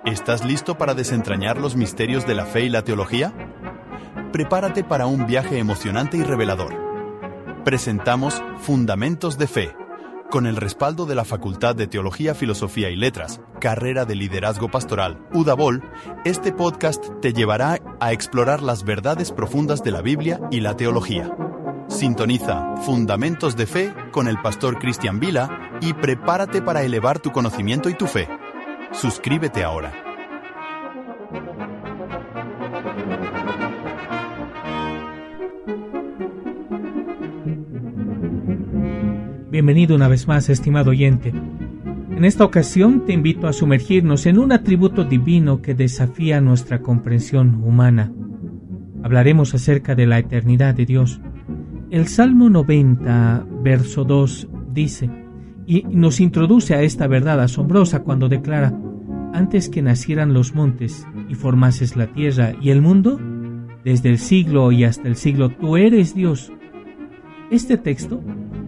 ¿Estás listo para desentrañar los misterios de la fe y la teología? Prepárate para un viaje emocionante y revelador. Presentamos Fundamentos de Fe, con el respaldo de la Facultad de Teología, Filosofía y Letras, Carrera de Liderazgo Pastoral, UDABOL. Este podcast te llevará a explorar las verdades profundas de la Biblia y la teología. Sintoniza Fundamentos de Fe con el pastor Cristian Vila y prepárate para elevar tu conocimiento y tu fe. Suscríbete ahora. Bienvenido una vez más, estimado oyente. En esta ocasión te invito a sumergirnos en un atributo divino que desafía nuestra comprensión humana. Hablaremos acerca de la eternidad de Dios. El Salmo 90, verso 2, dice, y nos introduce a esta verdad asombrosa cuando declara: antes que nacieran los montes y formases la tierra y el mundo, desde el siglo y hasta el siglo, tú eres Dios. Este texto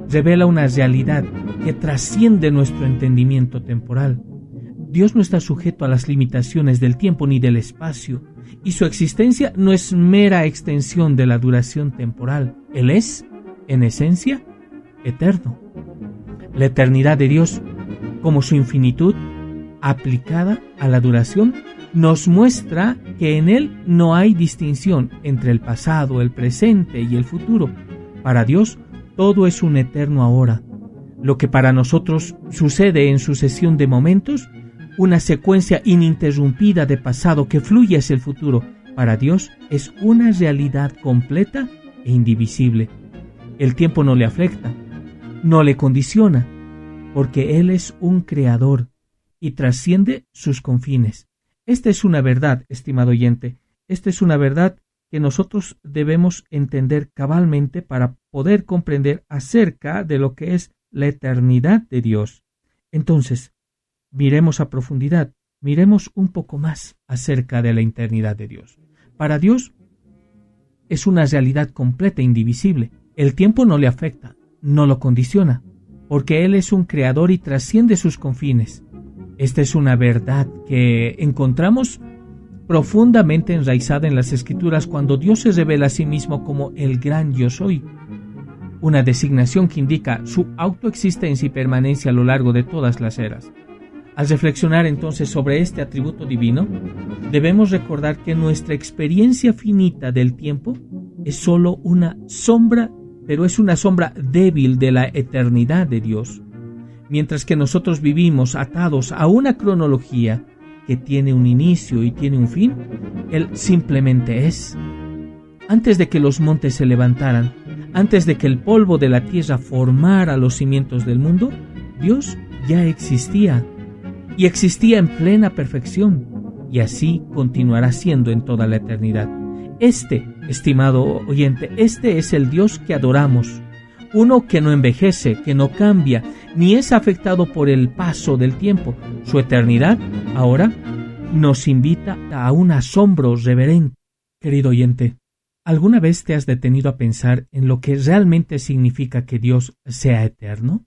revela una realidad que trasciende nuestro entendimiento temporal. Dios no está sujeto a las limitaciones del tiempo ni del espacio, y su existencia no es mera extensión de la duración temporal. Él es, en esencia, eterno. La eternidad de Dios, como su infinitud, aplicada a la duración, nos muestra que en Él no hay distinción entre el pasado, el presente y el futuro. Para Dios, todo es un eterno ahora. Lo que para nosotros sucede en sucesión de momentos, una secuencia ininterrumpida de pasado que fluye hacia el futuro, para Dios es una realidad completa e indivisible. El tiempo no le afecta, no le condiciona, porque Él es un creador y trasciende sus confines. Esta es una verdad, estimado oyente, esta es una verdad que nosotros debemos entender cabalmente para poder comprender acerca de lo que es la eternidad de Dios. Entonces, miremos a profundidad, miremos un poco más acerca de la eternidad de Dios. Para Dios es una realidad completa e indivisible. El tiempo no le afecta, no lo condiciona, porque Él es un creador y trasciende sus confines. Esta es una verdad que encontramos profundamente enraizada en las Escrituras cuando Dios se revela a sí mismo como el gran Yo Soy, una designación que indica su autoexistencia y permanencia a lo largo de todas las eras. Al reflexionar entonces sobre este atributo divino, debemos recordar que nuestra experiencia finita del tiempo es solo una sombra, pero es una sombra débil de la eternidad de Dios. Mientras que nosotros vivimos atados a una cronología que tiene un inicio y tiene un fin, Él simplemente es. Antes de que los montes se levantaran, antes de que el polvo de la tierra formara los cimientos del mundo, Dios ya existía, y existía en plena perfección, y así continuará siendo en toda la eternidad. Este, estimado oyente, este es el Dios que adoramos, uno que no envejece, que no cambia, ni es afectado por el paso del tiempo. Su eternidad, ahora, nos invita a un asombro reverente. Querido oyente, ¿alguna vez te has detenido a pensar en lo que realmente significa que Dios sea eterno?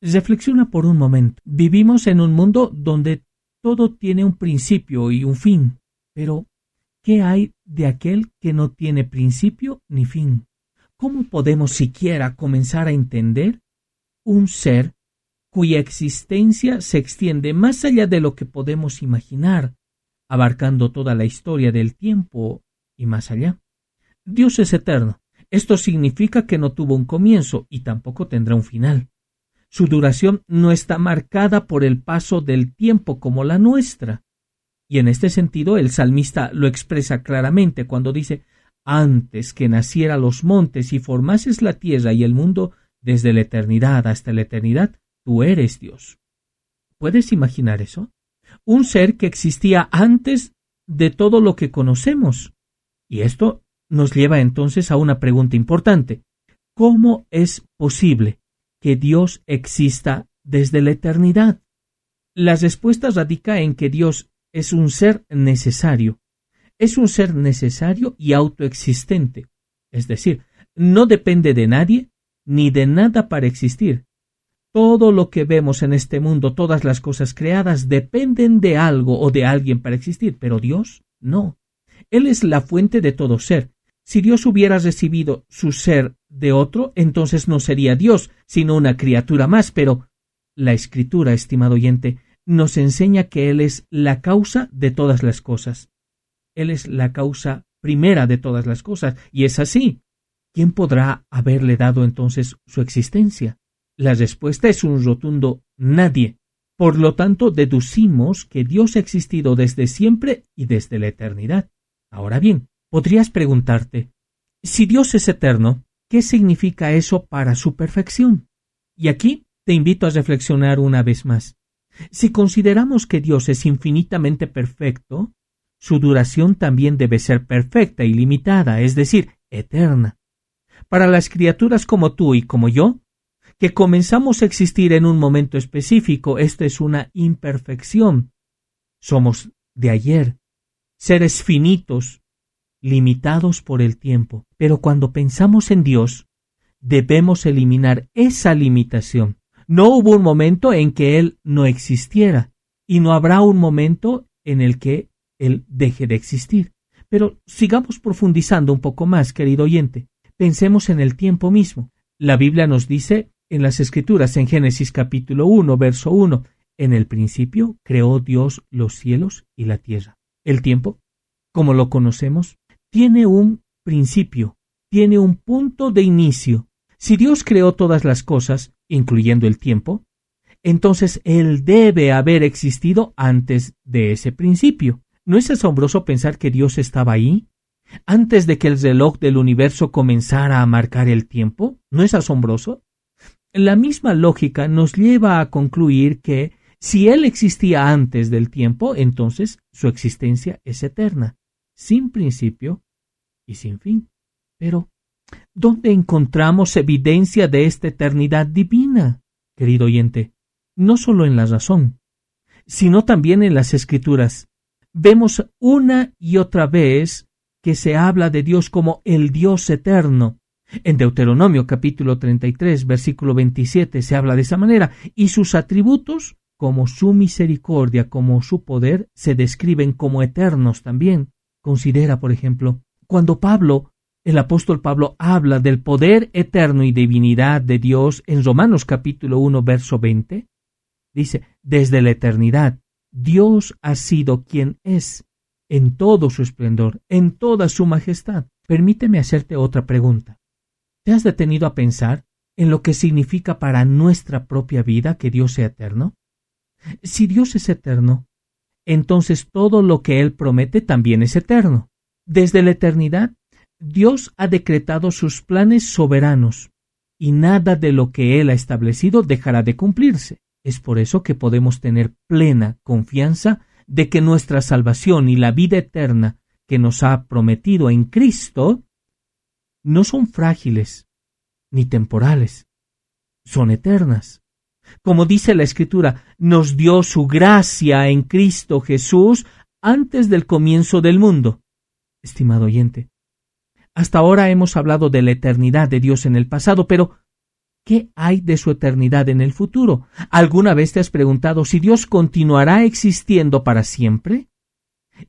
Reflexiona por un momento. Vivimos en un mundo donde todo tiene un principio y un fin, pero ¿qué hay de aquel que no tiene principio ni fin? ¿Cómo podemos siquiera comenzar a entender un ser cuya existencia se extiende más allá de lo que podemos imaginar, abarcando toda la historia del tiempo y más allá? Dios es eterno. Esto significa que no tuvo un comienzo y tampoco tendrá un final. Su duración no está marcada por el paso del tiempo como la nuestra. Y en este sentido el salmista lo expresa claramente cuando dice: antes que naciera los montes y formases la tierra y el mundo, desde la eternidad hasta la eternidad, tú eres Dios. ¿Puedes imaginar eso? Un ser que existía antes de todo lo que conocemos. Y esto nos lleva entonces a una pregunta importante. ¿Cómo es posible que Dios exista desde la eternidad? La respuesta radica en que Dios es un ser necesario. Es un ser necesario y autoexistente. Es decir, no depende de nadie ni de nada para existir. Todo lo que vemos en este mundo, todas las cosas creadas, dependen de algo o de alguien para existir, pero Dios no. Él es la fuente de todo ser. Si Dios hubiera recibido su ser de otro, entonces no sería Dios, sino una criatura más, pero la Escritura, estimado oyente, nos enseña que Él es la causa de todas las cosas. Él es la causa primera de todas las cosas, y es así. ¿Quién podrá haberle dado entonces su existencia? La respuesta es un rotundo nadie. Por lo tanto, deducimos que Dios ha existido desde siempre y desde la eternidad. Ahora bien, podrías preguntarte, si Dios es eterno, ¿qué significa eso para su perfección? Y aquí te invito a reflexionar una vez más. Si consideramos que Dios es infinitamente perfecto, su duración también debe ser perfecta y limitada, es decir, eterna. Para las criaturas como tú y como yo, que comenzamos a existir en un momento específico, esto es una imperfección. Somos de ayer, seres finitos, limitados por el tiempo. Pero cuando pensamos en Dios, debemos eliminar esa limitación. No hubo un momento en que Él no existiera, y no habrá un momento en el que Él deje de existir. Pero sigamos profundizando un poco más, querido oyente. Pensemos en el tiempo mismo. La Biblia nos dice en las Escrituras, en Génesis capítulo 1, verso 1, en el principio creó Dios los cielos y la tierra. El tiempo, como lo conocemos, tiene un principio, tiene un punto de inicio. Si Dios creó todas las cosas, incluyendo el tiempo, entonces Él debe haber existido antes de ese principio. ¿No es asombroso pensar que Dios estaba ahí antes de que el reloj del universo comenzara a marcar el tiempo? ¿No es asombroso? La misma lógica nos lleva a concluir que si Él existía antes del tiempo, entonces su existencia es eterna, sin principio y sin fin. Pero, ¿dónde encontramos evidencia de esta eternidad divina, querido oyente? No solo en la razón, sino también en las Escrituras. Vemos una y otra vez que se habla de Dios como el Dios eterno. En Deuteronomio capítulo 33, versículo 27 se habla de esa manera, y sus atributos, como su misericordia, como su poder, se describen como eternos también. Considera, por ejemplo, cuando el apóstol Pablo habla del poder eterno y divinidad de Dios en Romanos capítulo 1, verso 20, dice, desde la eternidad, Dios ha sido quien es, en todo su esplendor, en toda su majestad. Permíteme hacerte otra pregunta. ¿Te has detenido a pensar en lo que significa para nuestra propia vida que Dios sea eterno? Si Dios es eterno, entonces todo lo que Él promete también es eterno. Desde la eternidad, Dios ha decretado sus planes soberanos y nada de lo que Él ha establecido dejará de cumplirse. Es por eso que podemos tener plena confianza de que nuestra salvación y la vida eterna que nos ha prometido en Cristo no son frágiles ni temporales, son eternas. Como dice la Escritura, nos dio su gracia en Cristo Jesús antes del comienzo del mundo. Estimado oyente, hasta ahora hemos hablado de la eternidad de Dios en el pasado, pero ¿qué hay de su eternidad en el futuro? ¿Alguna vez te has preguntado si Dios continuará existiendo para siempre?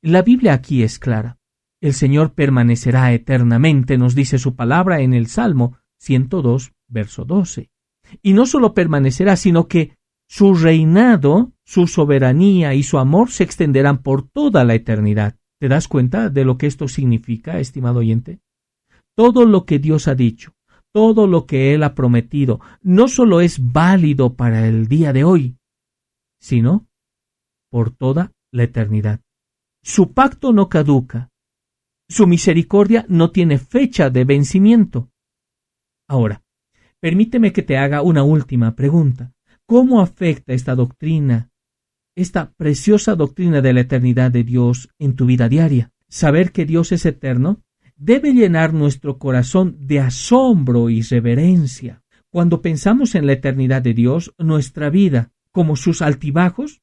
La Biblia aquí es clara. El Señor permanecerá eternamente, nos dice su palabra en el Salmo 102, verso 12. Y no solo permanecerá, sino que su reinado, su soberanía y su amor se extenderán por toda la eternidad. ¿Te das cuenta de lo que esto significa, estimado oyente? Todo lo que Dios ha dicho, todo lo que Él ha prometido, no solo es válido para el día de hoy, sino por toda la eternidad. Su pacto no caduca. Su misericordia no tiene fecha de vencimiento. Ahora, permíteme que te haga una última pregunta. ¿Cómo afecta esta doctrina, esta preciosa doctrina de la eternidad de Dios en tu vida diaria? Saber que Dios es eterno debe llenar nuestro corazón de asombro y reverencia. Cuando pensamos en la eternidad de Dios, nuestra vida, como sus altibajos,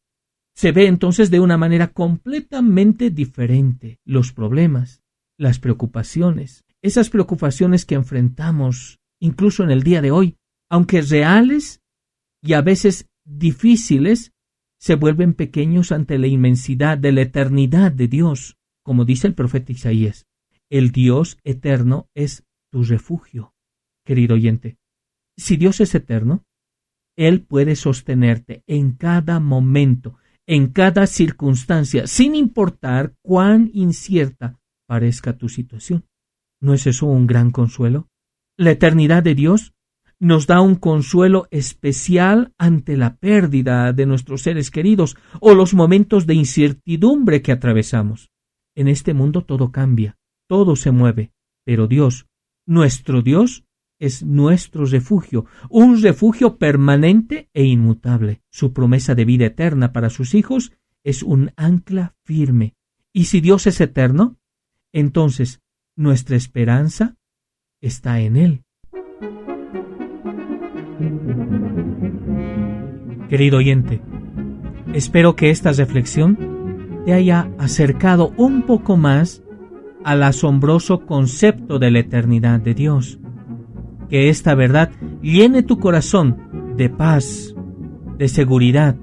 se ve entonces de una manera completamente diferente. Los problemas, las preocupaciones, esas preocupaciones que enfrentamos incluso en el día de hoy, aunque reales y a veces difíciles, se vuelven pequeños ante la inmensidad de la eternidad de Dios. Como dice el profeta Isaías, el Dios eterno es tu refugio. Querido oyente, si Dios es eterno, Él puede sostenerte en cada momento, en cada circunstancia, sin importar cuán incierta parezca tu situación. ¿No es eso un gran consuelo? La eternidad de Dios nos da un consuelo especial ante la pérdida de nuestros seres queridos o los momentos de incertidumbre que atravesamos. En este mundo todo cambia, todo se mueve, pero Dios, nuestro Dios, es nuestro refugio, un refugio permanente e inmutable. Su promesa de vida eterna para sus hijos es un ancla firme. Y si Dios es eterno, entonces nuestra esperanza está en Él. Querido oyente, espero que esta reflexión te haya acercado un poco más al asombroso concepto de la eternidad de Dios. Que esta verdad llene tu corazón de paz, de seguridad,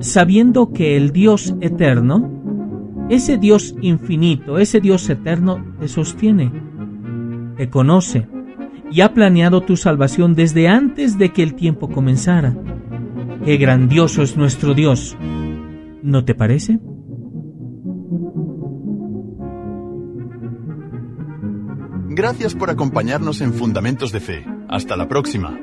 sabiendo que el Dios eterno, ese Dios infinito, ese Dios eterno te sostiene, te conoce y ha planeado tu salvación desde antes de que el tiempo comenzara. ¡Qué grandioso es nuestro Dios! ¿No te parece? Gracias por acompañarnos en Fundamentos de Fe. Hasta la próxima.